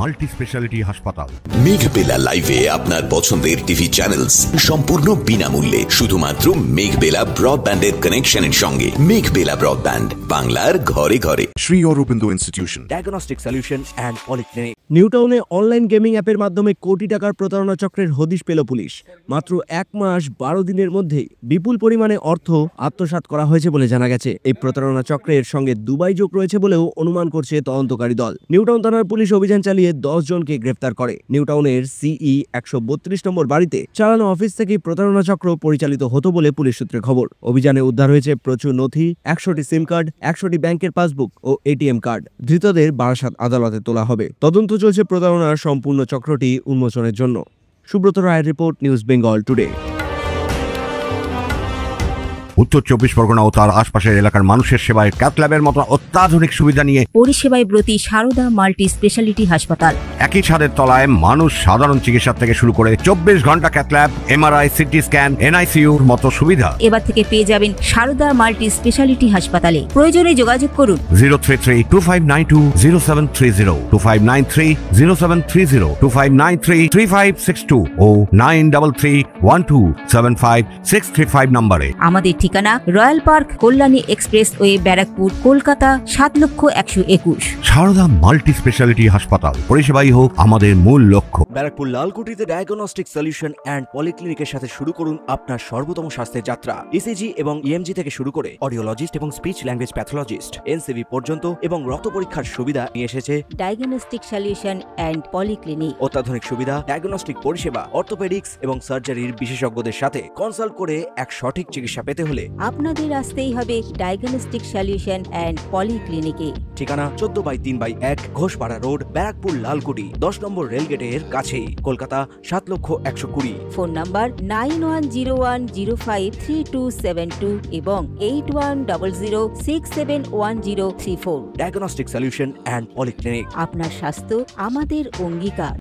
Multi speciality হাসপাতাল। মেঘবেলা লাইভে আপনার পছন্দের টিভি চ্যানেলস সম্পূর্ণ বিনামূল্যে শুধুমাত্র মেঘবেলা ব্রডব্যান্ডের কানেকশনের সঙ্গে। মেঘবেলা ব্রডব্যান্ড, বাংলার ঘরে ঘরে। Sri Aurobindo Institution, diagnostic solution and polyclinic. নিউটাউনে অনলাইন গেমিং অ্যাপের মাধ্যমে কোটি টাকার প্রতারণা চক্রের হদিশ পেল পুলিশ। মাত্র 1 মাস 12 দিনের মধ্যেই বিপুল পরিমাণে অর্থ আত্মসাৎ করা হয়েছে বলে জানা গেছে। এই প্রতারণা চক্রের সঙ্গে দুবাই যোগ রয়েছে বলেও অনুমান করছে তদন্তকারী দল। নিউটাউন থানার পুলিশ অভিযান চালিয়ে 10 জনকে গ্রেফতার করে। নিউটাউনের সিই 132 নম্বর বাড়িতে চালানো অফিস থেকে প্রতারণা চক্র পরিচালিত হতো বলে পুলিশ সূত্রে খবর। অভিযানে উদ্ধার হয়েছে প্রচুর নথি, 100টি সিম কার্ড, 100টি ব্যাংকের পাসবুক ও এটিএম কার্ড। ধৃতদের বারাসাত আদালতে তোলা হবে। তদন্ত চলছে প্রতারণার সম্পূর্ণ চক্রটি উন্মোচনের জন্য। সুব্রত রায়ের রিপোর্ট, নিউজ বেঙ্গল টুডে। উত্তর 24 পরগনা ও তার আশপাশের এলাকার মানুষের সেবায় ক্যাথল্যাবের মতো অত্যাধুনিক সুবিধা নিয়ে পরিষেবায় ব্রতী সারদা মাল্টি স্পেশালিটি হাসপাতাল। একই ছাদের তলায় মানুষ সাধারণ চিকিৎসা থেকে শুরু করে 24 ঘন্টা ক্যাথল্যাব, এমআরআই, সিটি স্ক্যান, এনআইসিইউর মতো সুবিধা এবার থেকে পেয়ে যাবেন সারদা মাল্টি স্পেশালিটি হাসপাতালে। প্রয়োজনে যোগাযোগ করুন 033-2592-0730, 2593-0730, 2593-3562 ও 9331275635 নম্বরে। আমাদের ঠিকানা royal park, Kalyani express way, Barrackpore, Kolkata 7,01,21। Sarada multi speciality হাসপাতাল, পরিষেবাই হোক আমাদের মূল লক্ষ্য। ব্যারাকপুর লালকুটিতে ডায়াগনস্টিক সলিউশন অ্যান্ড পলিক্লিনিকের সাথে শুরু করুন আপনার সর্বোত্তম স্বাস্থ্যের যাত্রা। ইসিজি এবং ইএমজি থেকে শুরু করে অডিওলজিস্ট এবং স্পিচ ল্যাঙ্গুয়েজ প্যাথোলজিস্ট, এনসিভি পর্যন্ত এবং রক্ত পরীক্ষার সুবিধা নিয়ে এসেছে ডায়াগনস্টিক সলিউশন অ্যান্ড পলিক্লিনিক। অত্যাধুনিক সুবিধা, ডায়াগনস্টিক পরিষেবা, অর্থোপেডিক্স এবং সার্জারির বিশেষজ্ঞদের সাথে কনসাল্ট করে এক সঠিক চিকিৎসা পেতে হলে আপনাদের আসতেই হবে ডায়াগনস্টিক সলিউশন অ্যান্ড পলিক্লিনিকে। ঠিকানা 14/3/1 ঘোষপাড়া রোড, ব্যারাকপুর লালকুটি, 10 নম্বর রেলগেটের কাছেই, কলকাতা 7,01,20। ফোন নাম্বার 9101053272 এবং 8100671034। Diagnostic solution and polyclinic. আপনার স্বাস্থ্য আমাদের অঙ্গীকার।